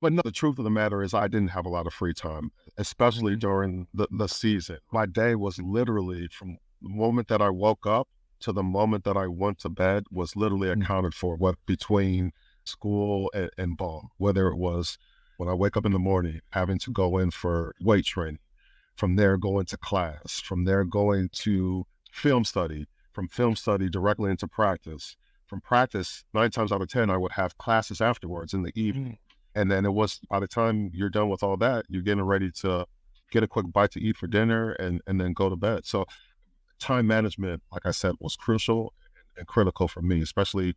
But no, the truth of the matter is I didn't have a lot of free time, especially during the season. My day was literally from the moment that I woke up to the moment that I went to bed was literally Mm. accounted for what between school and ball, whether it was when I wake up in the morning, having to go in for weight training, from there going to class, from there going to film study, from film study directly into practice. From practice, 9 times out of 10, I would have classes afterwards in the evening. Mm. And then it was by the time you're done with all that, you're getting ready to get a quick bite to eat for dinner and then go to bed. So time management, like I said, was crucial and critical for me, especially.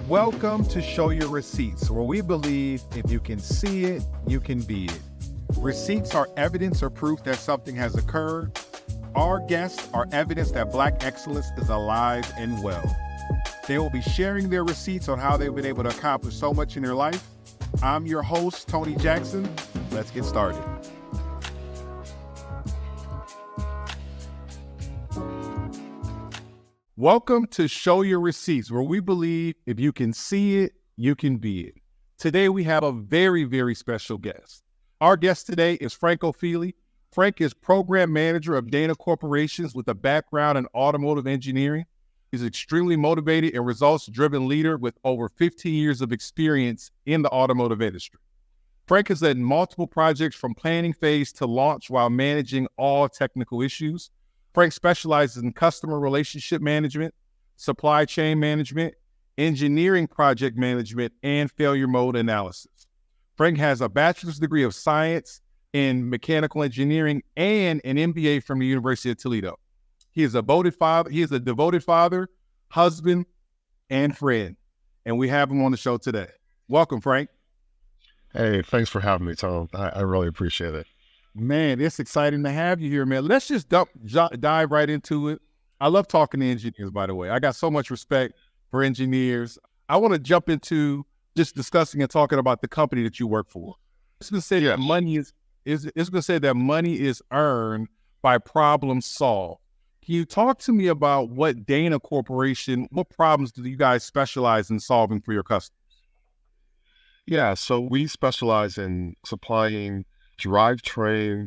Welcome to Show Your Receipts, where we believe if you can see it, you can be it. Receipts are evidence or proof that something has occurred. Our guests are evidence that Black excellence is alive and well. They will be sharing their receipts on how they've been able to accomplish so much in their life. I'm your host, Tony Jackson. Let's get started. Welcome to Show Your Receipts, where we believe if you can see it, you can be it. Today, we have a very, very special guest. Our guest today is Frank Ofili. Frank is program manager of Dana Corporations with a background in automotive engineering. He's an extremely motivated and results-driven leader with over 15 years of experience in the automotive industry. Frank has led multiple projects from planning phase to launch while managing all technical issues. Frank specializes in customer relationship management, supply chain management, engineering project management, and failure mode analysis. Frank has a bachelor's degree of science in mechanical engineering and an MBA from the University of Toledo. He is a devoted father, husband, and friend. And we have him on the show today. Welcome, Frank. Hey, thanks for having me, Tom. I really appreciate it. Man, it's exciting to have you here, man. Let's just dive right into it. I love talking to engineers, by the way. I got so much respect for engineers. I want to jump into just discussing and talking about the company that you work for. It's going to say that Yes. it's going to say that money is earned by problem solved. Can you talk to me about what Dana Corporation, what problems do you guys specialize in solving for your customers? Yeah, so we specialize in supplying drivetrain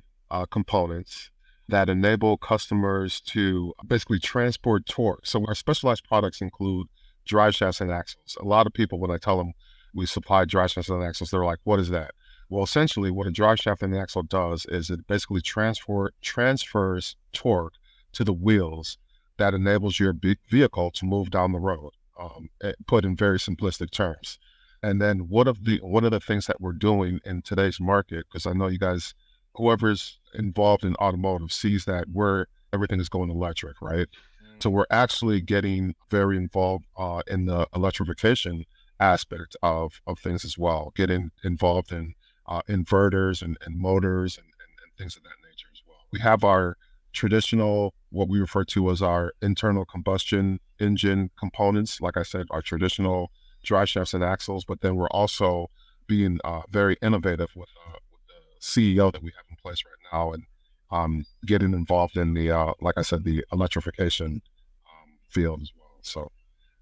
components that enable customers to basically transport torque. So our specialized products include drive shafts and axles. A lot of people, when I tell them we supply drive shafts and axles, they're like, "What is that?" Well, essentially, what a drive shaft and axle does is it basically transfers torque to the wheels that enables your vehicle to move down the road. Put in very simplistic terms. And then one of the things that we're doing in today's market, because I know you guys, whoever's involved in automotive sees that where everything is going electric, right? So we're actually getting very involved in the electrification aspect of things as well, getting involved in inverters and motors and things of that nature as well. We have our traditional, what we refer to as our internal combustion engine components, like I said, our traditional drive shafts and axles, but then we're also being very innovative with the CEO that we have in place right now and getting involved in the, like I said, the electrification field as well. So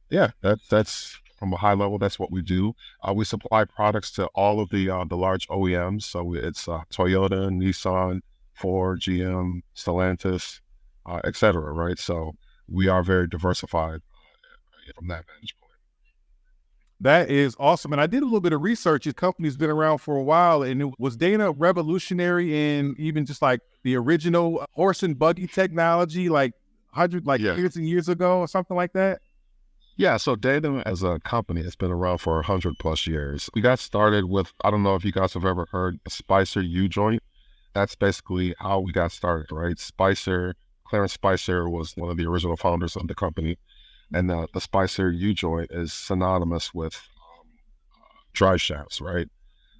yeah, that's from a high level, that's what we do. We supply products to all of the large OEMs. So it's Toyota, Nissan, Ford, GM, Stellantis, et cetera, right? So we are very diversified from that vantage point. That is awesome. And I did a little bit of research. Your company's been around for a while, and was Dana revolutionary in even just like the original horse and buggy technology, like Yeah. years and years ago or something like that? Yeah, so Datum as a company has been around for 100 plus years. We got started with, I don't know if you guys have ever heard a Spicer U joint. That's basically how we got started, right? Clarence Spicer was one of the original founders of the company. And the Spicer U joint is synonymous with drive shafts, right?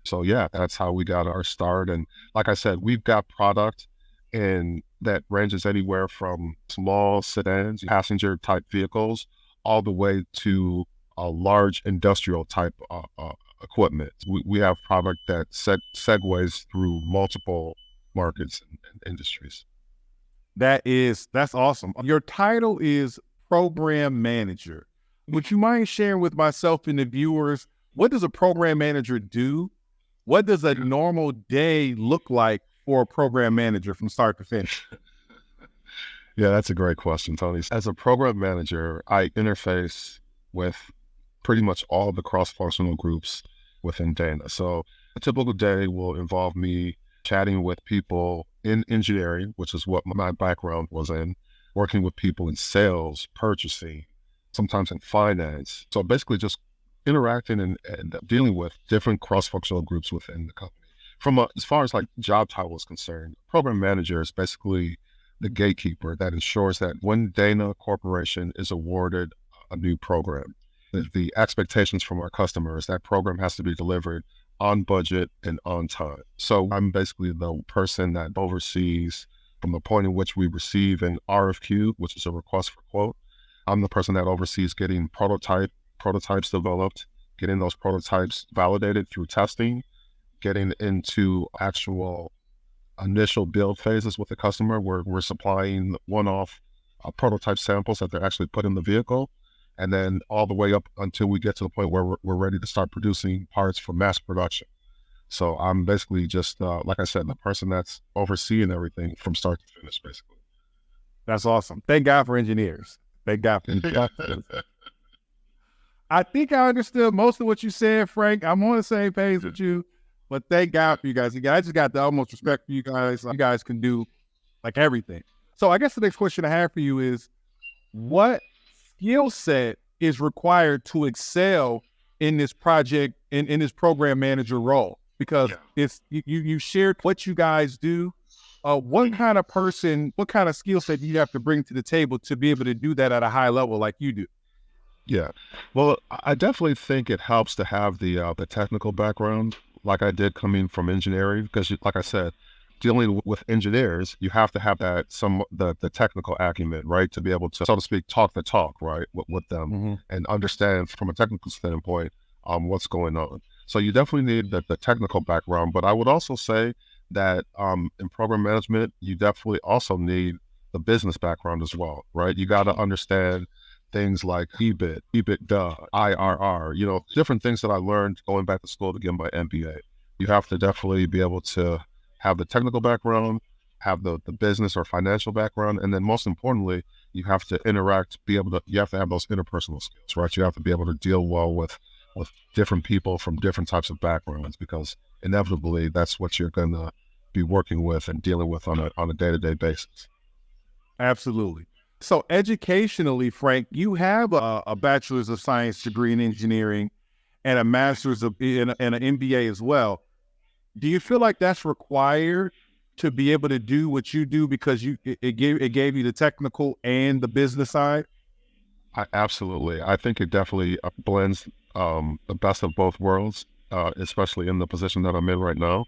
So yeah, that's how we got our start. And like I said, we've got product in that ranges anywhere from small sedans, passenger type vehicles, all the way to a large industrial type equipment. We have product that segues through multiple markets and industries. That's awesome. Your title is program manager. Would you mind sharing with myself and the viewers, what does a program manager do? What does a normal day look like for a program manager from start to finish? Yeah, that's a great question, Tony. As a program manager, I interface with pretty much all the cross-functional groups within Dana. So a typical day will involve me chatting with people in engineering, which is what my background was in, working with people in sales, purchasing, sometimes in finance. So basically just interacting and dealing with different cross-functional groups within the company. As far as like job title is concerned, program manager is basically the gatekeeper that ensures that when Dana Corporation is awarded a new program, the expectations from our customers, that program has to be delivered on budget and on time. So I'm basically the person that oversees from the point in which we receive an RFQ, which is a request for quote. I'm the person that oversees getting prototypes developed, getting those prototypes validated through testing, getting into actual initial build phases with the customer where we're supplying one-off prototype samples that they're actually put in the vehicle, and then all the way up until we get to the point where we're ready to start producing parts for mass production. So I'm basically just, like I said, the person that's overseeing everything from start to finish, basically. That's awesome. Thank God for engineers. Thank God for engineers. I think I understood most of what you said, Frank. I'm on the same page with you, but thank God for you guys. I just got the utmost respect for you guys. You guys can do like everything. So I guess the next question I have for you is, what skill set is required to excel in this project, in this program manager role? Because it's you shared what you guys do. What kind of person, what kind of skill set do you have to bring to the table to be able to do that at a high level like you do? Yeah. Well, I definitely think it helps to have the technical background, like I did coming from engineering, because like I said, dealing with engineers, you have to have the technical acumen, right, to be able to, so to speak, talk the talk, right, with them and understand from a technical standpoint what's going on. So you definitely need the technical background, but I would also say that in program management, you definitely also need the business background as well, right? You got to understand things like EBIT, EBITDA, IRR, different things that I learned going back to school to get my MBA. You have to definitely be able to have the technical background, have the business or financial background, and then most importantly, you have to you have to have those interpersonal skills, right? You have to be able to deal well with different people from different types of backgrounds, because inevitably that's what you're going to be working with and dealing with on a day-to-day basis. Absolutely. So educationally, Frank, you have a bachelor's of science degree in engineering and a master's and an MBA as well. Do you feel like that's required to be able to do what you do because it gave you the technical and the business side? Absolutely. I think it definitely blends the best of both worlds, especially in the position that I'm in right now.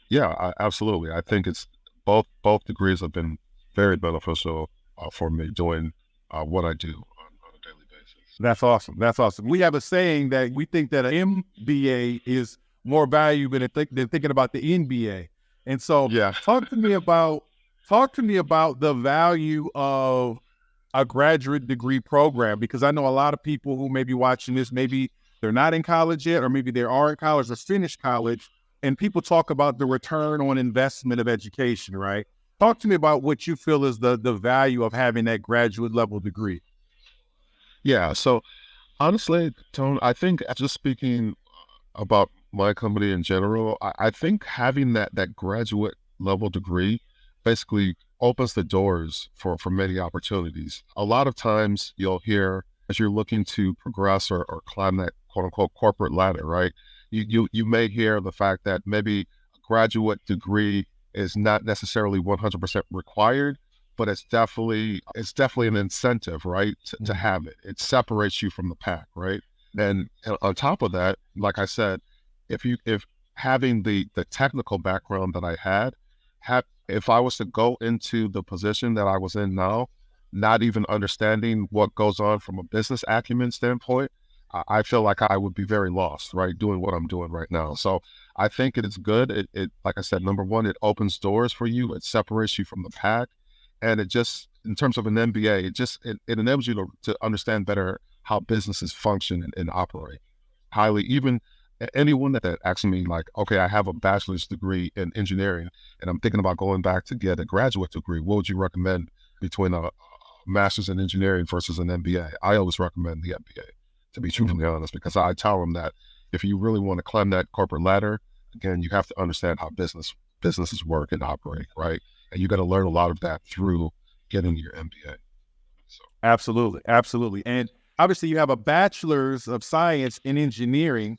Yeah, absolutely. I think it's both degrees have been very beneficial for me doing what I do on a daily basis. That's awesome. That's awesome. We have a saying that we think that an MBA is more valuable than thinking about the NBA. And so Yeah. talk to me about the value of a graduate degree program, because I know a lot of people who may be watching this, maybe they're not in college yet, or maybe they are in college or finished college, and people talk about the return on investment of education, right? Talk to me about what you feel is the value of having that graduate level degree. Yeah. So honestly, Tone, I think just speaking about my company in general, I think having that graduate level degree basically opens the doors for many opportunities. A lot of times you'll hear as you're looking to progress or climb that quote unquote corporate ladder, right? You may hear the fact that maybe a graduate degree is not necessarily 100% required, but it's definitely an incentive, right, to have it. It separates you from the pack, right? And on top of that, like I said, if having the technical background that I had if I was to go into the position that I was in now, not even understanding what goes on from a business acumen standpoint, I feel like I would be very lost, right, doing what I'm doing right now. So I think it is good. It like I said, number one, it opens doors for you. It separates you from the pack, and it just in terms of an MBA, it enables you to understand better how businesses function and operate. Highly, even anyone that asks me like, okay, I have a bachelor's degree in engineering and I'm thinking about going back to get a graduate degree, what would you recommend between a master's in engineering versus an MBA? I always recommend the MBA, to be truthfully honest, because I tell them that if you really want to climb that corporate ladder, again, you have to understand how businesses work and operate, right? And you got to learn a lot of that through getting your MBA. So, Absolutely, absolutely. And obviously, you have a bachelor's of science in engineering.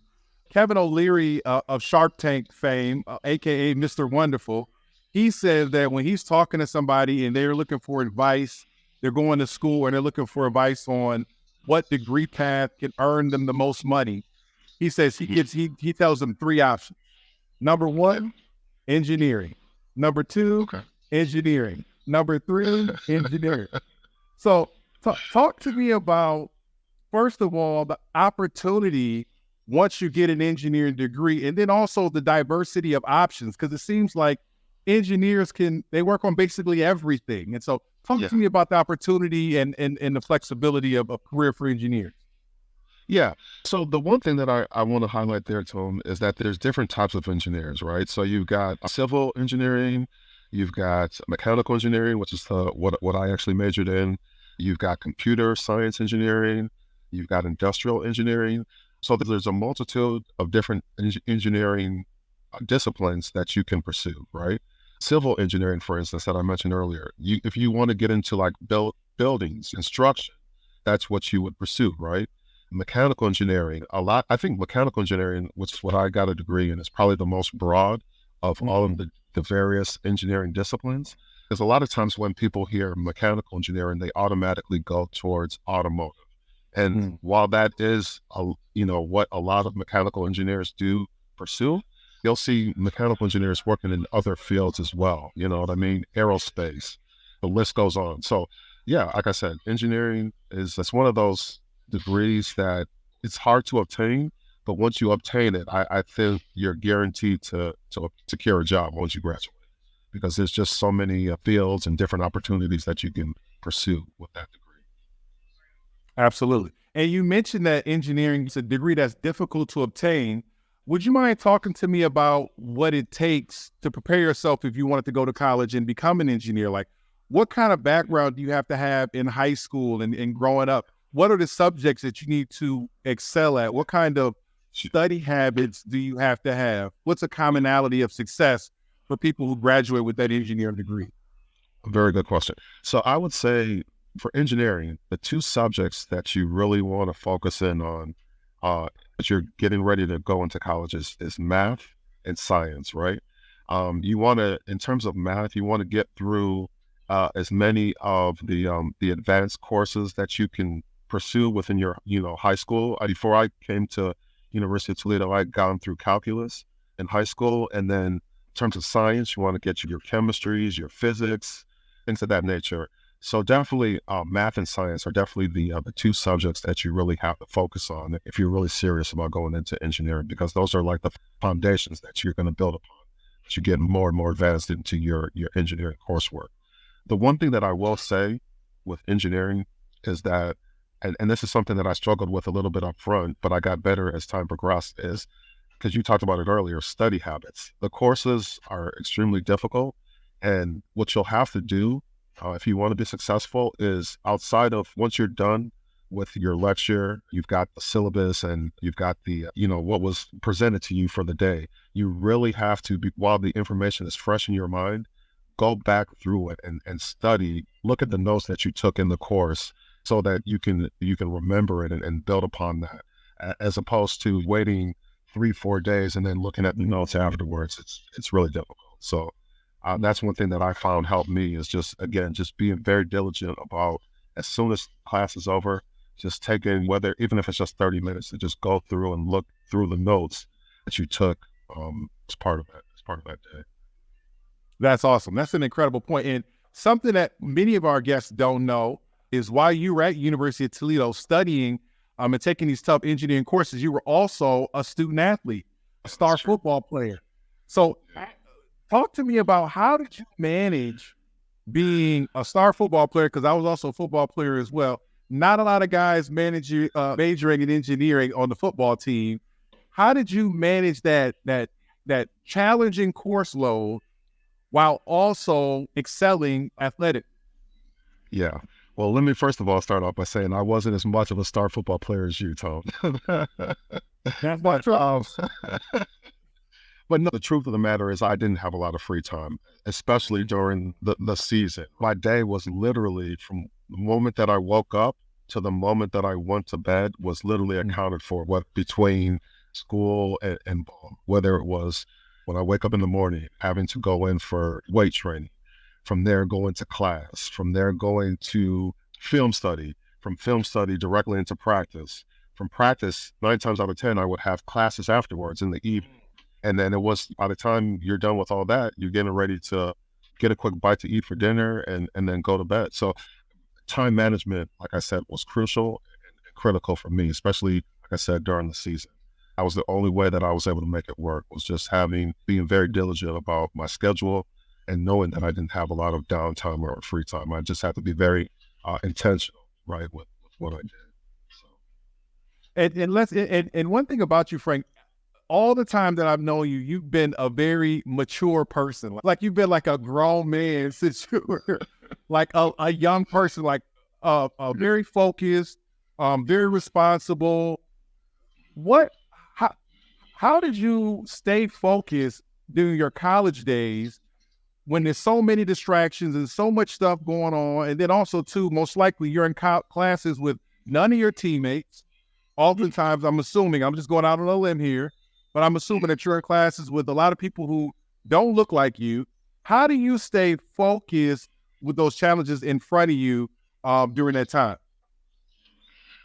Kevin O'Leary of Shark Tank fame, aka Mr. Wonderful, he says that when he's talking to somebody and they're looking for advice, they're going to school and they're looking for advice on what degree path can earn them the most money. He says he tells them three options. Number one, engineering. Number two, okay. engineering. Number three, engineering. So talk to me about, first of all, the opportunity once you get an engineering degree, and then also the diversity of options, because it seems like engineers they work on basically everything. And so talk to me about the opportunity and the flexibility of a career for engineers. Yeah. So the one thing that I want to highlight there, Tom, is that there's different types of engineers, right? So you've got civil engineering, you've got mechanical engineering, which is what I actually majored in. You've got computer science engineering, you've got industrial engineering. So there's a multitude of different engineering disciplines that you can pursue, right? Civil engineering, for instance, that I mentioned earlier, if you want to get into like buildings, construction, that's what you would pursue, right? Mechanical engineering, I think mechanical engineering, which is what I got a degree in, is probably the most broad of all of the various engineering disciplines. Because a lot of times when people hear mechanical engineering, they automatically go towards automotive. And while that is, what a lot of mechanical engineers do pursue, you'll see mechanical engineers working in other fields as well. You know what I mean? Aerospace, the list goes on. So yeah, like I said, engineering that's one of those degrees that it's hard to obtain, but once you obtain it, I think you're guaranteed to secure a job once you graduate, because there's just so many fields and different opportunities that you can pursue with that degree. Absolutely. And you mentioned that engineering is a degree that's difficult to obtain. Would you mind talking to me about what it takes to prepare yourself if you wanted to go to college and become an engineer? Like, what kind of background do you have to have in high school and growing up? What are the subjects that you need to excel at? What kind of study habits do you have to have? What's a commonality of success for people who graduate with that engineering degree? Very good question. So I would say for engineering, the two subjects that you really want to focus in on as you're getting ready to go into college is math and science, right? You want to, in terms of math, you want to get through as many of the advanced courses that you can pursue within your high school. Before I came to University of Toledo, I'd gone through calculus in high school, and then in terms of science, you want to get your chemistries, your physics, things of that nature. So definitely, math and science are definitely the two subjects that you really have to focus on if you're really serious about going into engineering, because those are like the foundations that you're going to build upon as you get more and more advanced into your engineering coursework. The one thing that I will say with engineering is that, and this is something that I struggled with a little bit up front, but I got better as time progressed, is because you talked about it earlier, study habits. The courses are extremely difficult, and what you'll have to do if you want to be successful is, outside of once you're done with your lecture, you've got the syllabus and you've got the, what was presented to you for the day. You really have to be, while the information is fresh in your mind, go back through it and study, look at the notes that you took in the course so that you can remember it and build upon that, as opposed to waiting 3-4 days and then looking at the notes afterwards. It's really difficult. So that's one thing that I found helped me, is just being very diligent about, as soon as class is over, just taking, even if it's just 30 minutes, to just go through and look through the notes that you took as part of that day. That's awesome. That's an incredible point. And something that many of our guests don't know is, while you were at University of Toledo studying and taking these tough engineering courses, you were also a student athlete, a star football player. So talk to me about, how did you manage being a star football player? Because I was also a football player as well. Not a lot of guys majoring in engineering on the football team. How did you manage that challenging course load while also excelling athletic? Yeah. Well, let me first of all start off by saying I wasn't as much of a star football player as you, Tom. That's but true. but no, the truth of the matter is I didn't have a lot of free time, especially during the season. My day was literally from the moment that I woke up to the moment that I went to bed was literally accounted for what between school and ball, whether it was when I wake up in the morning, having to go in for weight training, from there going to class, from there going to film study, from film study directly into practice. From practice, 9 times out of 10, I would have classes afterwards in the evening. And then it was by the time you're done with all that, you're getting ready to get a quick bite to eat for dinner and then go to bed. So time management, like I said, was crucial and critical for me, especially, like I said, during the season. That was the only way that I was able to make it work was just being very diligent about my schedule and knowing that I didn't have a lot of downtime or free time. I just had to be very intentional, right, with what I did. So, And one thing about you, Frank, all the time that I've known you, you've been a very mature person. Like you've been like a grown man since you were like a young person, like very focused, very responsible. What, how, how did you stay focused during your college days when there's so many distractions and so much stuff going on? And then also too, most likely you're in classes with none of your teammates. Oftentimes, I'm assuming, I'm just going out on a limb here, but I'm assuming that you're in classes with a lot of people who don't look like you. How do you stay focused with those challenges in front of you during that time?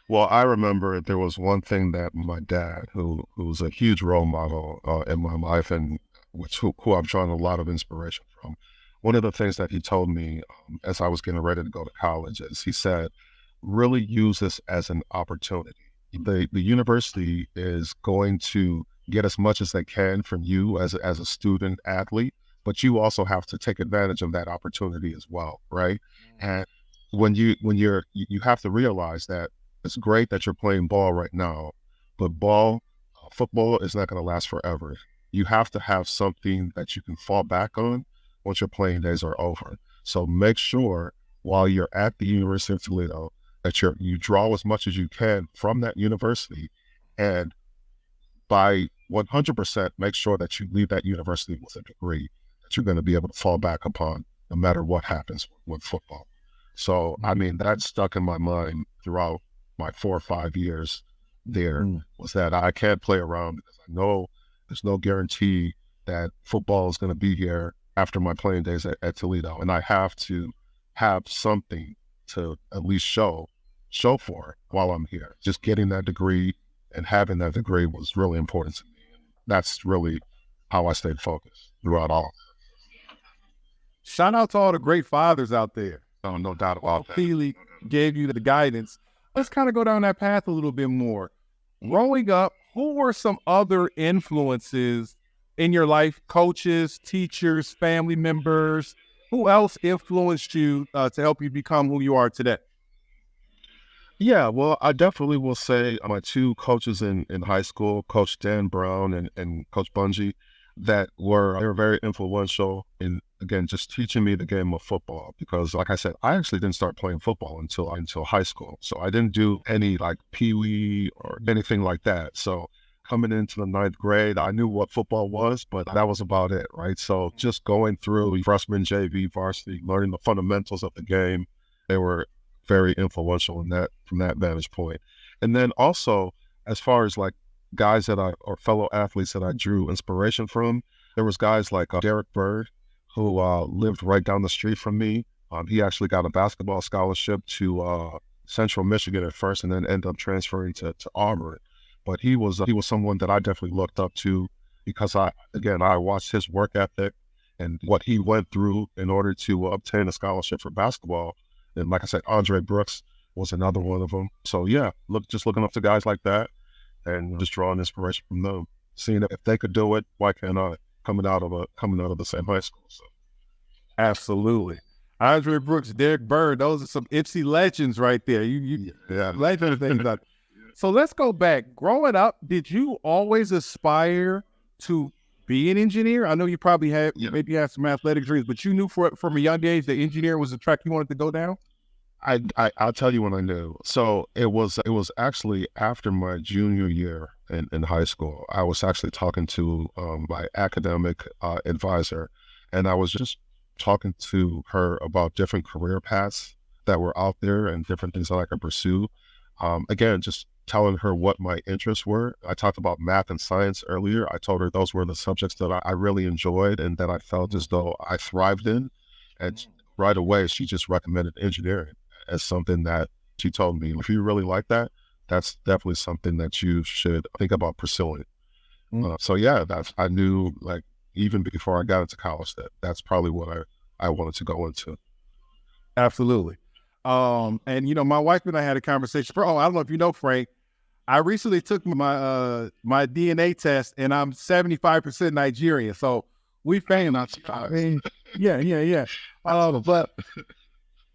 well, I remember there was one thing that my dad, who was a huge role model in my life, and who I've drawn a lot of inspiration from. One of the things that he told me as I was getting ready to go to college is he said, really use this as an opportunity. The university is going to get as much as they can from you as a student athlete, but you also have to take advantage of that opportunity as well, right? And you have to realize that it's great that you're playing ball right now, but football is not going to last forever. You have to have something that you can fall back on once your playing days are over. So make sure while you're at the University of Toledo that you draw as much as you can from that university, and by 100% make sure that you leave that university with a degree that you're going to be able to fall back upon no matter what happens with football. So, I mean, that stuck in my mind throughout my 4 or 5 years there was that I can't play around because I know there's no guarantee that football is going to be here after my playing days at Toledo. And I have to have something to at least show for it while I'm here. Just getting that degree and having that degree was really important to me. And that's really how I stayed focused throughout all. Shout out to all the great fathers out there. No, no doubt about that. Ofili gave you the guidance. Let's kind of go down that path a little bit more. Growing up, who were some other influences in your life? Coaches, teachers, family members? Who else influenced you to help you become who you are today? Yeah, well, I definitely will say my two coaches in high school, Coach Dan Brown and Coach Bungie, they were very influential in again just teaching me the game of football because like I said, I actually didn't start playing football until high school. So I didn't do any like pee-wee or anything like that. So coming into the ninth grade, I knew what football was, but that was about it, right? So just going through freshman, JV, varsity, learning the fundamentals of the game, they were very influential in that from that vantage point. And then also, as far as like guys or fellow athletes that I drew inspiration from, there was guys like Derek Bird, who lived right down the street from me. He actually got a basketball scholarship to Central Michigan at first, and then ended up transferring to Auburn. But he was someone that I definitely looked up to because I watched his work ethic and what he went through in order to obtain a scholarship for basketball. And like I said, Andre Brooks was another one of them. So yeah, just looking up to guys like that and just drawing inspiration from them, seeing if they could do it, why can't I? Coming out of the same high school. So Absolutely. Andre Brooks, Derek Bird, those are some Ipsy legends right there. You yeah, legend things. So let's go back. Growing up, did you always aspire to be an engineer? I know you probably had Yeah. maybe you had some athletic dreams, but you knew from a young age that engineer was the track you wanted to go down. I'll tell you when I knew. So it was actually after my junior year in high school. I was actually talking to my academic advisor, and I was just talking to her about different career paths that were out there and different things that I could pursue. Again, just telling her what my interests were. I talked about math and science earlier. I told her those were the subjects that I really enjoyed and that I felt as though I thrived in. And right away, she just recommended engineering as something that she told me, if you really like that, that's definitely something that you should think about pursuing. So yeah, I knew, like, even before I got into college, that's probably what I wanted to go into. Absolutely. And my wife and I had a conversation. I don't know if you know, Frank. I recently took my DNA test, and I'm 75% Nigerian. So we famous. I mean, yeah. But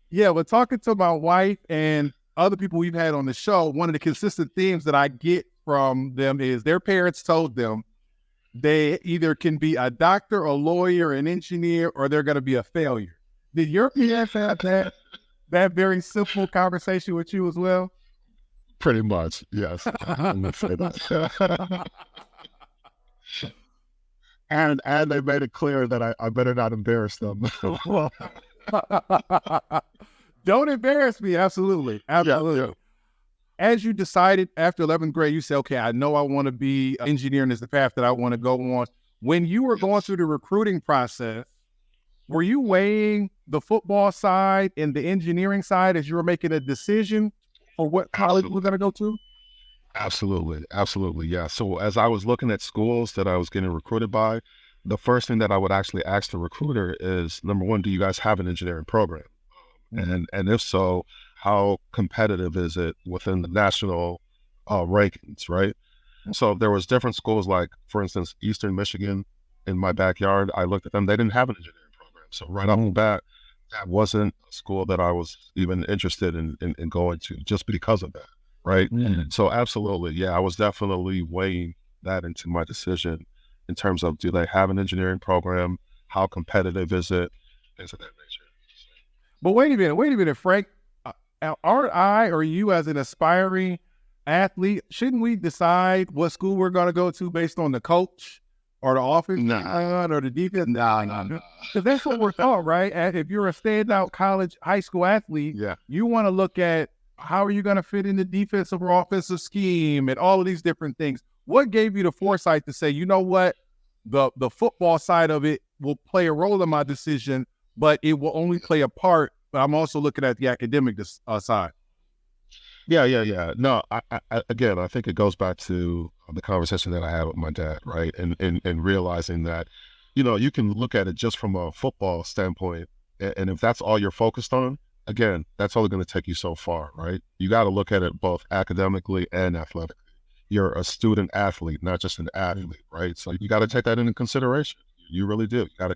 yeah, but talking to my wife and other people we've had on the show, one of the consistent themes that I get from them is their parents told them they either can be a doctor, a lawyer, an engineer, or they're going to be a failure. Did your parents have that very simple conversation with you as well? Pretty much, yes. I'm gonna say that. And they made it clear that I better not embarrass them. Don't embarrass me. Absolutely. Absolutely. Yeah. As you decided after 11th grade, you said, okay, I know I want to be an engineer and is the path that I want to go on. When you were going through the recruiting process, were you weighing the football side and the engineering side as you were making a decision for what college you were going to go to? Absolutely, yeah. So as I was looking at schools that I was getting recruited by, the first thing that I would actually ask the recruiter is, number one, do you guys have an engineering program? And if so, how competitive is it within the national rankings, right? So there was different schools, like, for instance, Eastern Michigan in my backyard. I looked at them; they didn't have an engineering program. So right off the bat, that wasn't a school that I was even interested in going to, just because of that, right? So absolutely, yeah, I was definitely weighing that into my decision in terms of, do they have an engineering program? How competitive is it? Things of that nature. But wait a minute, Frank. Aren't I or you as an aspiring athlete, shouldn't we decide what school we're going to go to based on the coach or the offense or the defense? No. Because that's what we're taught, right? If you're a standout college, high school athlete, Yeah. you want to look at how are you going to fit in the defensive or offensive scheme and all of these different things. What gave you the foresight to say, you know what, the football side of it will play a role in my decision, but it will only play a part. But I'm also looking at the academic side. Yeah. No, again, I think it goes back to the conversation that I had with my dad, right? And realizing that, you can look at it just from a football standpoint, and if that's all you're focused on, again, that's only going to take you so far, right? You got to look at it both academically and athletically. You're a student athlete, not just an athlete, right? So you got to take that into consideration. You really do. You got to.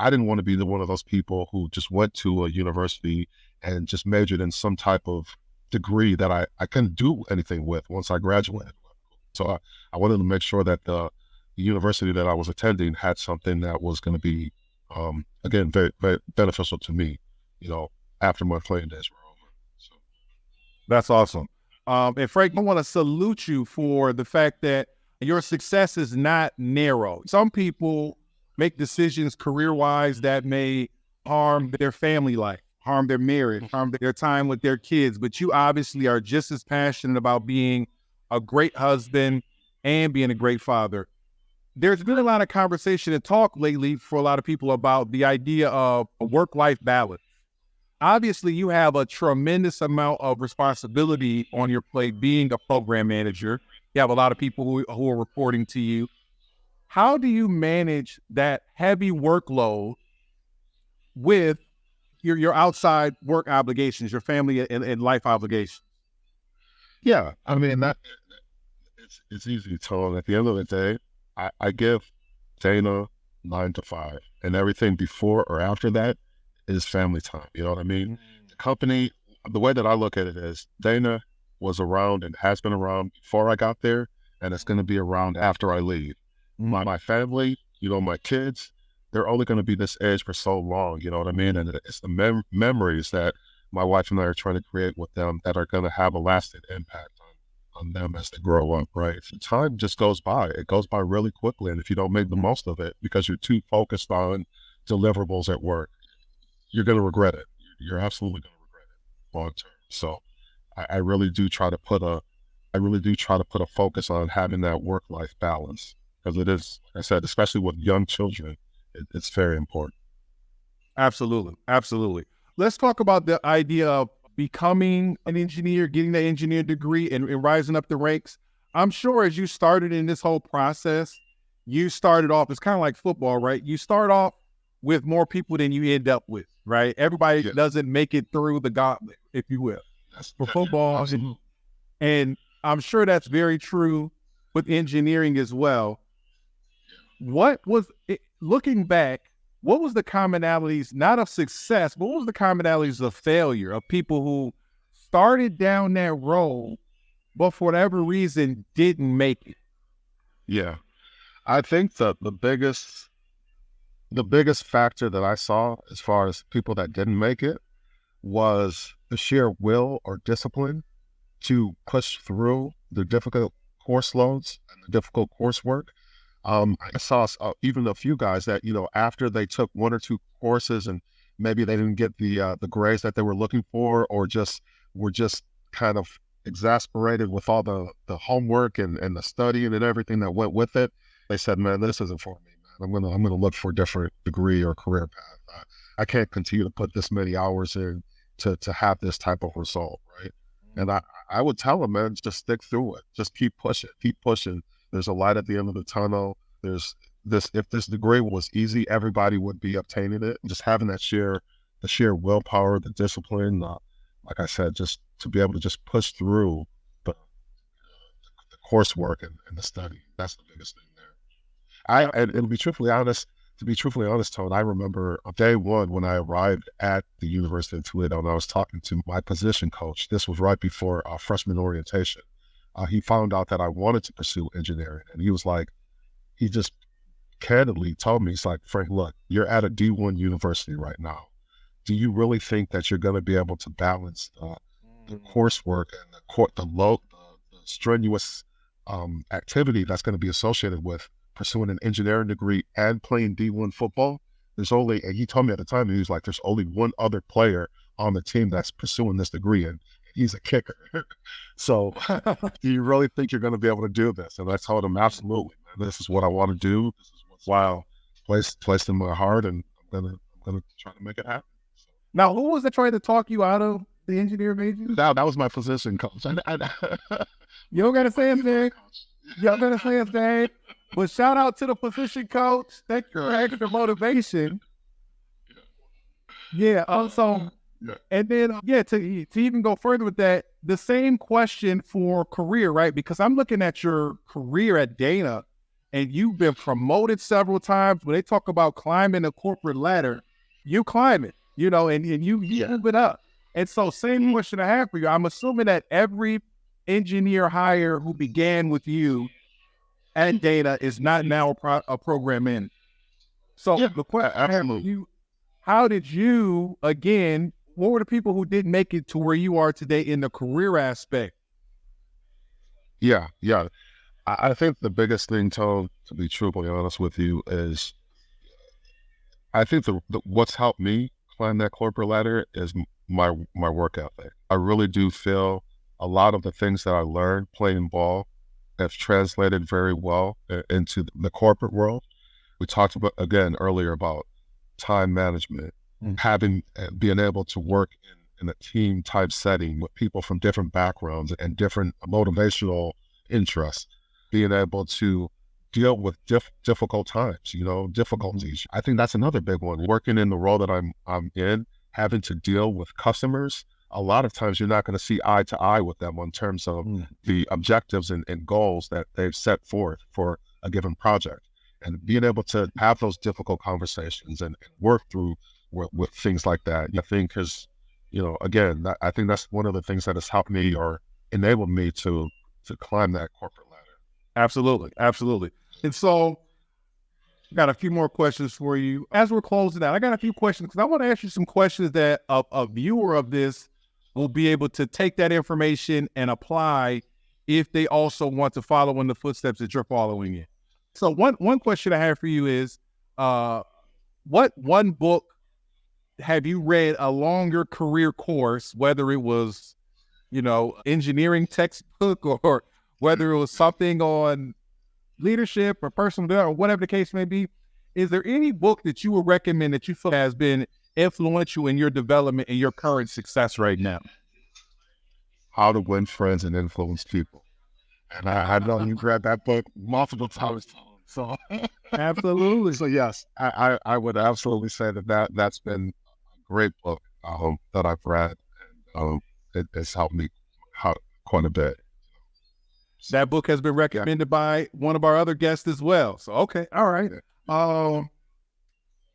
I didn't want to be one of those people who just went to a university and just majored in some type of degree that I couldn't do anything with once I graduated. So I wanted to make sure that the university that I was attending had something that was going to be, again, very, very beneficial to me, after my playing days were over. So. That's awesome. And Frank, I want to salute you for the fact that your success is not narrow. Some people make decisions career-wise that may harm their family life, harm their marriage, harm their time with their kids. But you obviously are just as passionate about being a great husband and being a great father. There's been a lot of conversation and talk lately for a lot of people about the idea of a work-life balance. Obviously, you have a tremendous amount of responsibility on your plate being a program manager. You have a lot of people who are reporting to you. How do you manage that heavy workload with your outside work obligations, your family and life obligations? Yeah, I mean, it's easy to tell. At the end of the day, I give Dana 9 to 5, and everything before or after that is family time. You know what I mean? The company, the way that I look at it is, Dana was around and has been around before I got there, and it's going to be around after I leave. My family, my kids, they're only going to be this age for so long, you know what I mean? And it's the memories that my wife and I are trying to create with them that are going to have a lasting impact on them as they grow up, right? So time just goes by. It goes by really quickly. And if you don't make the most of it because you're too focused on deliverables at work, you're going to regret it. You're absolutely going to regret it long term. So I really do try to put a focus on having that work-life balance, because it is, like I said, especially with young children, it's very important. Absolutely. Absolutely. Let's talk about the idea of becoming an engineer, getting the engineer degree and rising up the ranks. I'm sure as you started in this whole process, you started off, it's kind of like football, right? You start off with more people than you end up with, right? Everybody doesn't make it through the gauntlet, if you will, for football. And I'm sure that's very true with engineering as well. What was it, looking back, what was the commonalities, not of success, but what was the commonalities of failure, of people who started down that road, but for whatever reason didn't make it? Yeah. I think that the biggest factor that I saw as far as people that didn't make it was the sheer will or discipline to push through the difficult course loads and the difficult coursework. I saw even a few guys that, after they took one or two courses and maybe they didn't get the grades that they were looking for, or were just kind of exasperated with all the homework and the studying and everything that went with it. They said, man, this isn't for me, man. I'm gonna look for a different degree or career path. I can't continue to put this many hours in to have this type of result, right? And I would tell them, man, just stick through it. Just keep pushing. There's a light at the end of the tunnel. If this degree was easy, everybody would be obtaining it. Just having the sheer willpower, the discipline, like I said, just to be able to just push through the coursework and the study. That's the biggest thing there. And to be truthfully honest, Tone, I remember day one when I arrived at the University of Toledo and I was talking to my position coach. This was right before freshman orientation. He found out that I wanted to pursue engineering, and he just candidly told me, he's like, Frank, look, you're at a D1 university right now. Do you really think that you're going to be able to balance the coursework and the strenuous activity that's going to be associated with pursuing an engineering degree and playing D1 football? And he told me at the time, he was like, there's only one other player on the team that's pursuing this degree, and he's a kicker. So do you really think you're going to be able to do this? And I told him, absolutely, man. This is what I want to do. This is what's placed in my heart, and I'm gonna try to make it happen. So, Now, who was that trying to talk you out of the engineer major? that was my position coach. You don't got to say his name. You don't got to say his name. But shout out to the position coach. Thank you for extra motivation. Yeah. Also, and then to even go further with that, the same question for career, right? Because I'm looking at your career at Dana, and you've been promoted several times. When they talk about climbing the corporate ladder, you climb it, and you move it up. And so, same question I have for you. I'm assuming that every engineer hire who began with you at Dana is not now a program manager. So the question I have for you, how did you, again, what were the people who didn't make it to where you are today in the career aspect? Yeah. I think the biggest thing, Tone, to be truthfully honest with you, is I think what's helped me climb that corporate ladder is my work ethic. I really do feel a lot of the things that I learned playing ball have translated very well into the corporate world. We talked about, again, earlier about time management, being able to work in a team type setting with people from different backgrounds and different motivational interests, being able to deal with difficult times, difficulties. I think that's another big one. Working in the role that I'm in, having to deal with customers, a lot of times you're not going to see eye to eye with them in terms of the objectives and goals that they've set forth for a given project. And being able to have those difficult conversations and work through with things like that, I think again, I think that's one of the things that has helped me or enabled me to climb that corporate ladder. Absolutely. Absolutely. And so got a few more questions for you. As we're closing out, I got a few questions because I want to ask you some questions that a viewer of this will be able to take that information and apply if they also want to follow in the footsteps that you're following in. So one question I have for you is, what one book have you read along your career course, whether it was, engineering textbook or whether it was something on leadership or personal development, or whatever the case may be? Is there any book that you would recommend that you feel has been influential in your development and your current success right now? How to Win Friends and Influence People. And I know you've read that book multiple times. So Absolutely. so yes, I would absolutely say that's been a great book that I've read. And it's helped me quite a bit. That book has been recommended by one of our other guests as well. So, okay. All right.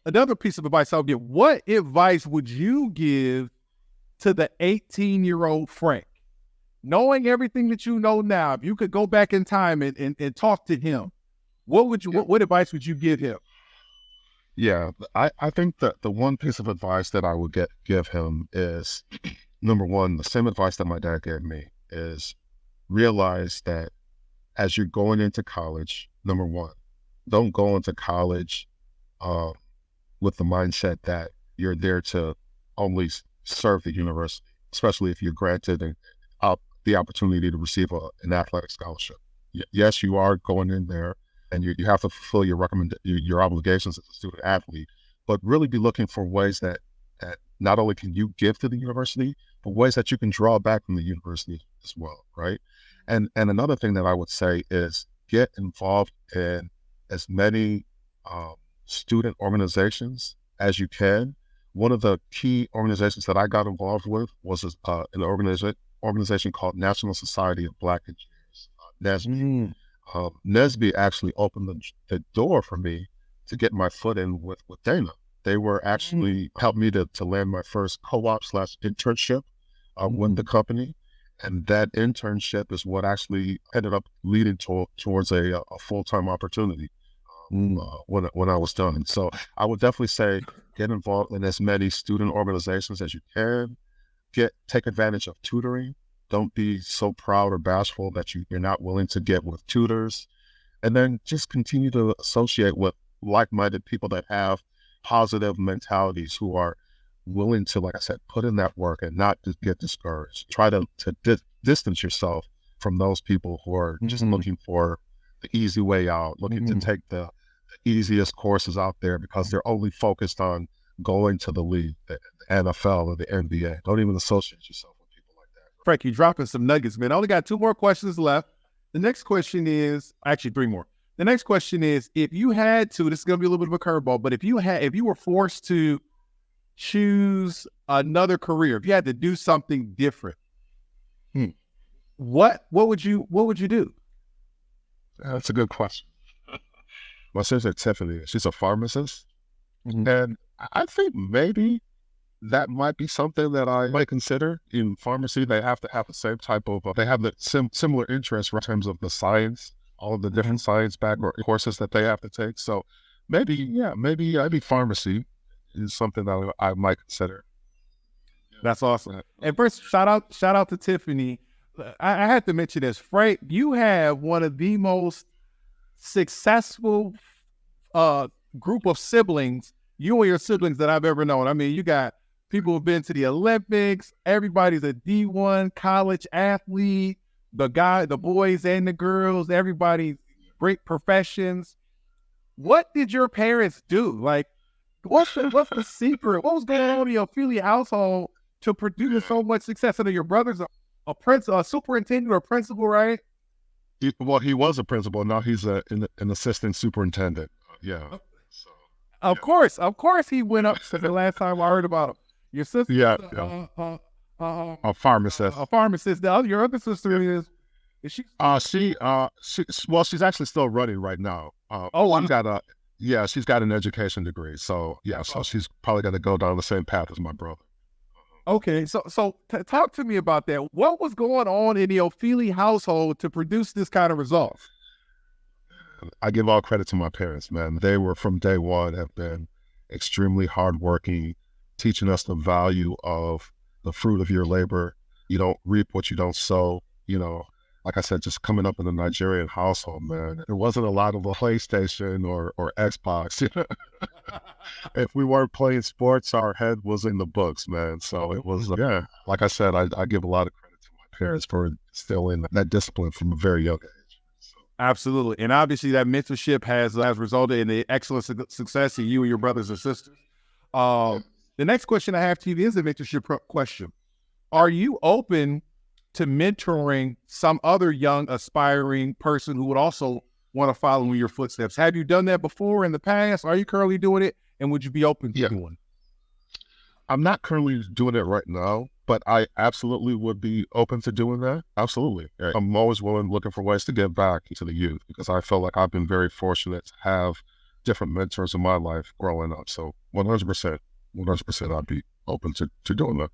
Another piece of advice I'll give. What advice would you give to the 18-year-old Frank? Knowing everything that you know now, if you could go back in time and talk to him, what advice would you give him? Yeah, I think that the one piece of advice that I would give him is, number one, the same advice that my dad gave me is realize that as you're going into college, number one, don't go into college with the mindset that you're there to only serve the university, especially if you're granted the opportunity to receive an athletic scholarship. Yes, you are going in there and you have to fulfill your obligations as a student athlete, but really be looking for ways that not only can you give to the university, but ways that you can draw back from the university as well, right? And another thing that I would say is get involved in as many student organizations as you can. One of the key organizations that I got involved with was an organization called National Society of Black Engineers, NSBE. NSBE actually opened the door for me to get my foot in with Dana. They were actually helped me to land my first co-op/internship with the company. And that internship is what actually ended up leading towards a full-time opportunity when I was done. So I would definitely say get involved in as many student organizations as you can. Take advantage of tutoring. Don't be so proud or bashful that you're not willing to get with tutors. And then just continue to associate with like-minded people that have positive mentalities, who are willing to, like I said, put in that work and not just get discouraged. Try to distance yourself from those people who are just looking for the easy way out, looking to take the easiest courses out there because they're only focused on going to the league, the NFL or the NBA. Don't even associate yourself with people like that. Frank, you're dropping some nuggets, man. I only got 2 more questions left. The next question is, actually 3 more. The next question is, if you had to, this is going to be a little bit of a curveball, but if you were forced to choose another career, if you had to do something different, what would you do? That's a good question. My sister Tiffany, she's a pharmacist, and I think maybe that might be something that I might consider. In pharmacy, they have to have the same type of, they have the similar interests in terms of the science, all of the different science background courses that they have to take. So maybe pharmacy is something that I might consider. That's awesome. And first, shout out to Tiffany. I had to mention this. Frank, you have one of the most successful group of siblings, you and your siblings, that I've ever known. I mean, you got people who've been to the Olympics. Everybody's a D1 college athlete. The boys and the girls, everybody great professions. What did your parents do? Like, what's the secret? What was going on in your Ofili household to produce so much success? I know your brother's a superintendent or principal, right? He was a principal. Now he's an assistant superintendent. Yeah. So, of course, he went up since the last time I heard about him. Your sister, a pharmacist. A pharmacist. Your other sister is she? She's actually still running right now. She's got an education degree. So so she's probably going to go down the same path as my brother. Okay, talk to me about that. What was going on in the Ofili household to produce this kind of results? I give all credit to my parents, man. They were from day one, have been extremely hardworking, teaching us the value of the fruit of your labor. You don't reap what you don't sow. Like I said, just coming up in a Nigerian household, man, there wasn't a lot of a PlayStation or Xbox. If we weren't playing sports, our head was in the books, man. So it was, yeah, like I said, I give a lot of credit to my parents for instilling that discipline from a very young age. So, Absolutely. And obviously that mentorship has resulted in the excellent success of you and your brothers and sisters. Uh, the next question I have to you is a mentorship question. Are you open to mentoring some other young aspiring person who would also want to follow in your footsteps? Have you done that before in the past? Are you currently doing it? And would you be open to yeah, doing? I'm not currently doing it right now, but I absolutely would be open to doing that. Absolutely. I'm always looking for ways to give back to the youth because I feel like I've been very fortunate to have different mentors in my life growing up. So 100%, 100% I'd be open to doing that.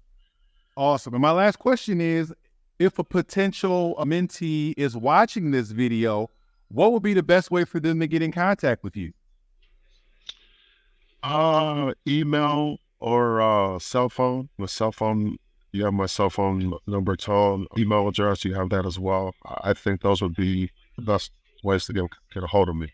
Awesome. And my last question is, if a potential mentee is watching this video, what would be the best way for them to get in contact with you? Email or cell phone. My cell phone, you have my cell phone number, tone, email address, you have that as well. I think those would be the best ways to get a hold of me.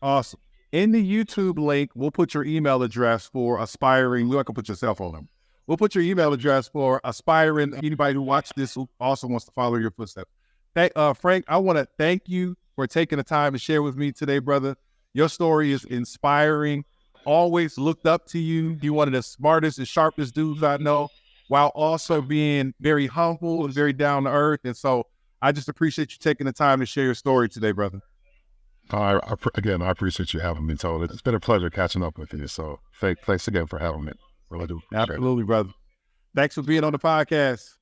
Awesome. In the YouTube link, we'll put your email address for aspiring. We're not going to put your cell phone number. We'll put your email address for aspiring, anybody who watched this who also wants to follow your footsteps. Frank, I want to thank you for taking the time to share with me today, brother. Your story is inspiring. Always looked up to you. You're one of the smartest and sharpest dudes I know, while also being very humble and very down to earth. And so I just appreciate you taking the time to share your story today, brother. Again, I appreciate you having me, Tony. It's been a pleasure catching up with you. So thanks again for having me. Really do. Absolutely, brother. Thanks for being on the podcast.